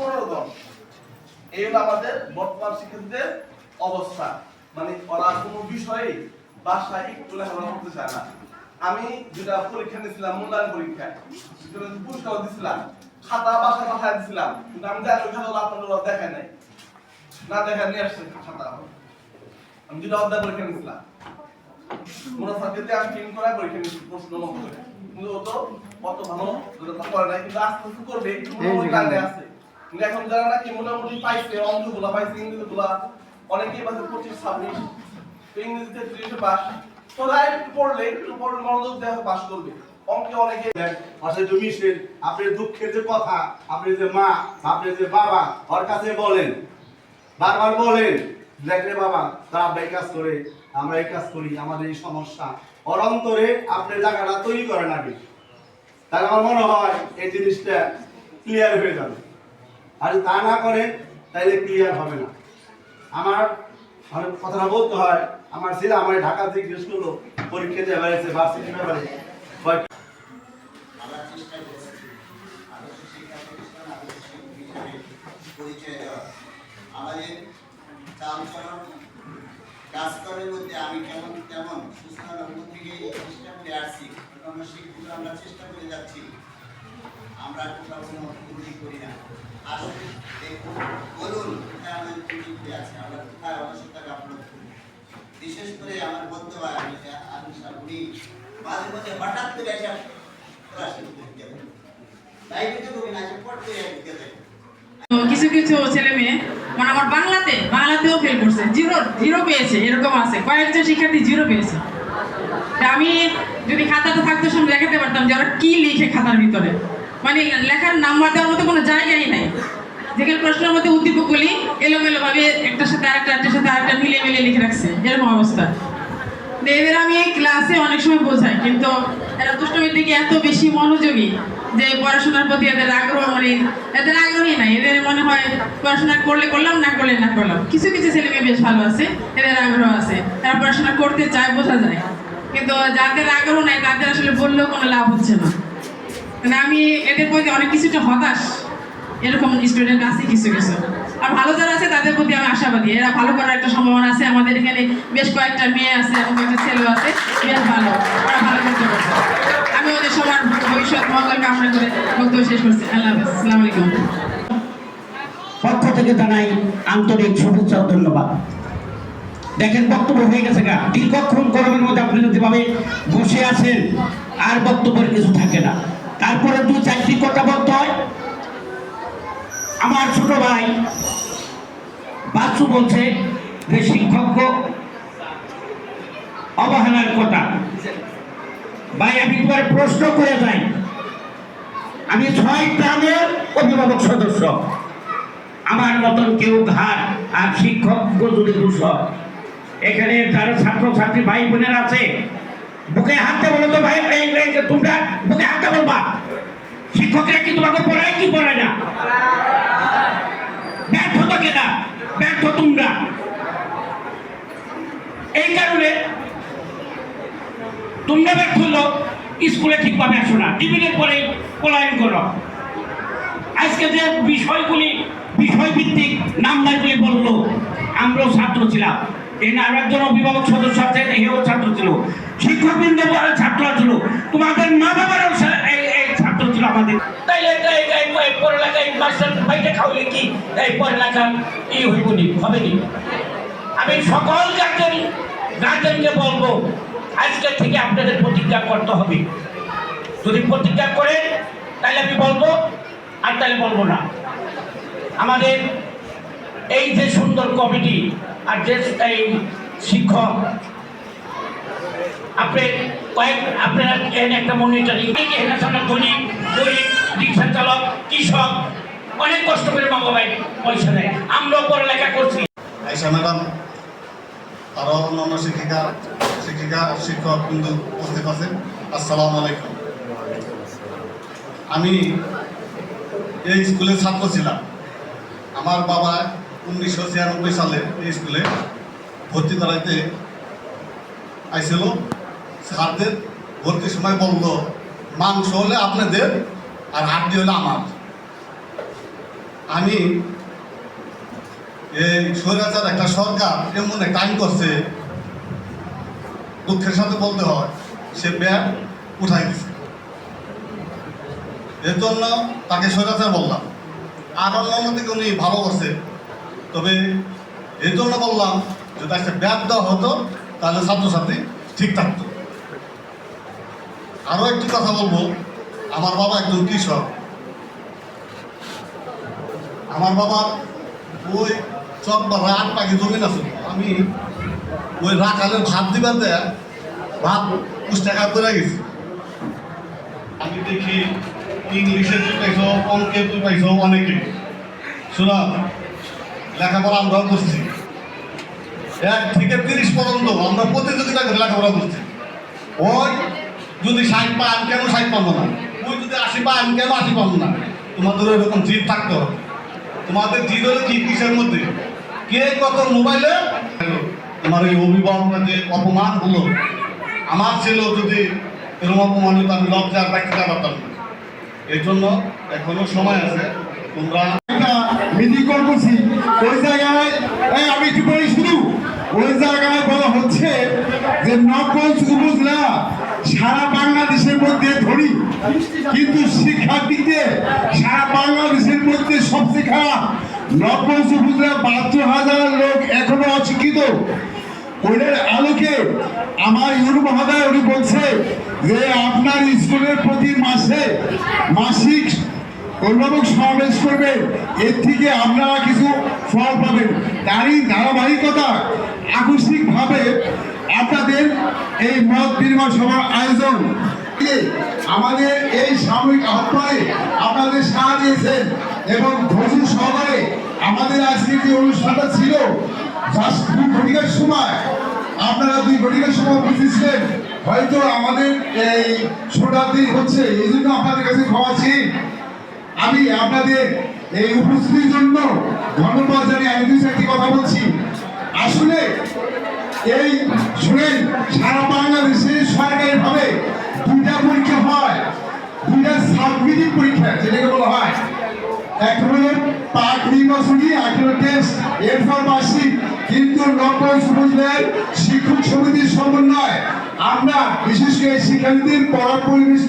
15 জন। এই হলো আমাদের বর্তমান শিক্ষার্থীদের অবস্থা। মানে ওরা কোনো বিষয়ে বাসায় একটু লেখাপড়া করতে চায় না। আমি যেটা পরীক্ষা নিয়েছিলাম, মূল্যায়ন পরীক্ষা, সেটা পুরস্কার দিয়েছিলাম, খাতা বাসায় পাঠায় দিয়েছিলাম, কিন্তু আমি জানি ওই খাতাগুলো আপনারা দেখায় নাই, না দেখায় নিয়ে আসছে খাতা। আমি যেটা অধ্যায় পরীক্ষা নিয়েছিলাম, মনে সাবজেক্টে আমি প্রিন্ট করা পরীক্ষা নিয়েছি প্রশ্ন মতো করে, কিন্তু ও তো অত ভালো করে নাই, কিন্তু আস্তে আস্তে করবে, মোটামুটি কাজে আছে। কিন্তু এখন যারা নাকি মোটামুটি পাইছে, অঙ্কগুলা পাইছে, ইংরেজিগুলা অনেকেই পাইছে 25-26, তো ইংরেজিতে 30 পাস। তোরা একটু পড়লে মনোযোগ দিয়ে পাস করবে। অঙ্কে অনেকে অসহায় মিশেল, আপনার দুঃখের যে কথা, আপনি যে মা, আপনি যে বাবা ওর কাছে বলেন, বারবার বলেন, দেখলে বাবা তারা এই কাজ করে, আমরা এই কাজ করি, আমাদের এই সমস্যা, ওর অন্তরে আপনার জায়গাটা তৈরি করেন আগে। তাহলে আমার মনে হয় এই জিনিসটা ক্লিয়ার হয়ে যাবে। আর তা না করে তাইলে ক্লিয়ার হবে না। আমার কথাটা বলতে হয়, আমার ছেলে আমার ঢাকা থেকে জিজ্ঞেস করলো পরীক্ষা দিয়ে বেড়েছে ভার্সিটি ব্যাপারে আমরা চেষ্টা করছি আদর্শ শিক্ষা প্রতিষ্ঠান আদর্শ হিসেবে পরিচয় দেওয়া। আমাদের চালচলন কাজকর্মের মধ্যে আমি কেমন তেমন সুস্থতার থেকে চেষ্টা করে আসছি, অন্য শিক্ষকরা আমরা চেষ্টা করে যাচ্ছি, আমরা কোথাও কোনো ত্রুটি করি না। আসলে দেখুন, বলুন কোথায় আমাদের ত্রুটি আছে, আমরা কোথায় অলসতা গাফিলতি করি। বিশেষ করে আমার বলতে হয় আমি উনি মাঝে মাঝে হঠাৎ করে এসে কিছু কিছু ছেলে মেয়ে মানে আমার বাংলাতেও ফেল করছে, জিরো পেয়েছে, এরকম আছে কয়েকজন শিক্ষার্থী জিরো পেয়েছে। আমি যদি খাতাটা থাকতো সামনে দেখাতে পারতাম যে ওরা কি লিখে খাতার ভিতরে, মানে লেখার নাম্বার দেওয়ার মতো কোনো জায়গাই নাই। যেখানে প্রশ্নের মধ্যে উদ্দীপকগুলি এলোমেলো ভাবে একটার সাথে আরেকটা মিলিয়ে লিখে রাখছে, এরকম অবস্থা। এদের আমি ক্লাসে অনেক সময় বোঝাই, কিন্তু এরা দুষ্টমির দিকে এত বেশি মনোযোগী যে পড়াশোনার প্রতি এদের আগ্রহ, মানে এদের আগ্রহী নাই। এদের মনে হয় পড়াশোনা করলে করলাম, না করলে না করলাম। কিছু কিছু ছেলে মেয়ে বেশ ভালো আছে, এদের আগ্রহ আছে, তারা পড়াশোনা করতে চায়, বোঝা যায়। কিন্তু যাদের আগ্রহ নাই তাদের আসলে বললেও কোনো লাভ হচ্ছে না। মানে আমি এদের প্রতি অনেক কিছুটা হতাশ, এরকম স্টুডেন্ট আছে কিছু কিছু। আর ভালো যারা আছে তাদের প্রতি আমি আশাবাদী, এরা ভালো করার একটা সম্ভাবনা আছে। আমাদের এখানে বেশ কয়েকটা মেয়ে আছে এবং কয়েকটা ছেলেও আছে, বেশ ভালো, ওরা ভালো করতে পারছে। আমি ওদের সবার ভবিষ্যৎ মঙ্গল কামনা করে বক্তব্য শেষ করছি। আল্লাহ হাফেজ, আসসালামু আলাইকুম। পক্ষ থেকে জানাই আন্তরিক শুভেচ্ছা ও ধন্যবাদ। দেখেন বক্তব্য হয়ে গেছে গা, দীর্ঘক্ষণ গরমের মধ্যে আপনি যদি ভাবে বসে আছেন আর বক্তব্যের কিছু থাকে না, তারপরে 2-4টি কথা বলতে হয়। আমার ছোট ভাই বাচ্চু বলছে যে শিক্ষক অবহেলার কথা। ভাই আমি তোমার প্রশ্ন করে যাই, আমি 6 গ্রামের অভিভাবক সদস্য, আমার মতন কেউ ঘাট আর শিক্ষক যদি 200। এখানে যারা ছাত্রছাত্রী ভাই বোনের আছে বুকে হাতে বলো তো ভাই, তোমরা বুকে হাতে বলবা শিক্ষকরা কি তোমাকে পড়ায় কি পড়ায় না? ব্যর্থ তো কেনা, ব্যর্থ তোমরা। এই কারণে তোমরা ব্যর্থ হলো, স্কুলে ঠিকভাবে আসো না, টিফিনের পরেই পলায়ন করো। আজকে যে বিষয়ভিত্তিক নাম্বারগুলি বললো, আমরাও ছাত্র ছিলাম, এখানে আরো একজন অভিভাবক সদস্য আছে, এও ছাত্র ছিল, শিক্ষকবৃন্দ ছাত্র ছিল, তোমাদের মা বাবারাও এই ছাত্র ছিল আমাদের। তাইলে পড়ালেখায় মাস্টার ভাইটা খাওয়ালে কি এই পড়ালেখা ই হইব নি, হবে নি? আমি সকল গার্জেনকে বলবো আজকে থেকে আপনাদের প্রতিজ্ঞা করতে হবে। যদি প্রতিজ্ঞা করেন তাহলে আমি বলবো, আর তাহলে বলবো না। আমাদের এই যে সুন্দর কমিটি আর যে এই শিক্ষক, আপনারা একটা মনিটরিং, গরিব রিক্সা চালক, কৃষক অনেক কষ্ট করে মা বাবাই পয়সা দেয়, আমরাও পড়ালেখা করছি। আয়েশা ম্যাডাম, আরো অন্যান্য শিক্ষক কিন্তু উপস্থিত আছেন, আসসালামু আলাইকুম। আমি এই স্কুলের ছাত্র ছিলাম। আমার বাবা 1996 সালে এই স্কুলে ভর্তি করাইতে আইছিল। স্যারদের ভর্তির সময় বললো মাংস হলে আপনাদের আর হাড্ডি হলে আমার। আমি এই স্বৈরাচার একটা সরকার এমন একটা আইন করছে, দুঃখের সাথে বলতে হয় সে ব্যাগ উঠাই দিছে। এর জন্য তাকে স্বৈরাচার বললাম। আর অন্যদিকে উনি ভালো করছে, তবে এর জন্য বললাম যদি একটা ব্যাগ দেওয়া হতো তাহলে ছাত্রছাত্রী ঠিক থাকতো। আরও একটি কথা বলবো, আমার বাবা একজন কৃষক। আমার বাবার ওই চক বা রাত পাখি জমি আছে, আমি ওই রাখালের ভাত দিবার দেয় ভাত 20 টাকা করে গেছি। আমি দেখি ইংলিশে তুই পাইছ, অঙ্কে তুই পাইছ, অনেকে শোনা লেখাপড়া আমরাও করছি। 1 থেকে 30 পর্যন্ত আমরা প্রতিযোগিতা করে লেখাপড়া করছি। ওই যদি 60 পায় আমি কেন 60 পাবো না, ওই যদি 80 পায় আমি কেন 80 পাবো না। তোমাদের এরকম জিদ থাকতে হবে। তোমাদের জিদ হলে কি কিসের মধ্যে কে কত মোবাইলে তোমার এই অভিভাবকরা যে অপমান হলো, আমার ছেলেও যদি এরকম অপমান হতো আমি লজ্জার ব্যাখ্যা পারতাম না। এই জন্য এখনো সময় আছে, তোমরা মিটিং করছি ওই জায়গায় আমি একটু বলি শুধু ওই জায়গায় বলা হচ্ছে যে নবগঞ্জ উপজেলা সারা বাংলাদেশের মধ্যে ধরি, কিন্তু শিক্ষার দিক দিয়ে সারা বাংলাদেশের মধ্যে সবচেয়ে খারাপ নবগঞ্জ উপজেলা। 72,000 লোক এখনো অশিক্ষিত। ওইটার আলোকে আমার ইউরো মহোদয় উনি বলছে যে আপনার স্কুলের প্রতি মাসে মাসিক অভিভাবক সমাবেশ করবে, এর থেকে আপনারা কিছু ফল পাবেন। তারই ধারাবাহিকতা আকস্মিকভাবে আপনাদের এই মত বিনিময় সভার আয়োজন। আমাদের এই সাময়িক আহ্বানে আপনাদের সাড়া দিয়েছেন এবং ধৈর্য সহকারে আমাদের আজকের যে অনুষ্ঠানটা ছিল জাস্ট 2 ঘটিকার সময়, আপনারা 2 ঘটিকার সময় বুঝেছিলেন। হয়তো আমাদের এই শতাব্দী হচ্ছে, এই জন্য আপনাদের কাছে ক্ষমা চাই। আমি আপনাদের এই উপস্থিতির জন্য ধন্যবাদ জানিয়ে আমি 2-4টি কথা বলছি। আসলে এই শুনেন, সারা বাংলাদেশে সরকারিভাবে 2টা পরীক্ষা হয়, 2টা সাবমিটিং পরীক্ষা যেটাকে বলা হয়। একটা হলো পাঠ নির্বাচনী, একটা হলো টেস্ট, এরপর বার্ষিক। কিন্তু নবগঞ্জ উপজেলার শিক্ষক সমিতির সমন্বয় আমরা বিশেষ করে শিক্ষার্থীদের পড়ার পরিবেশ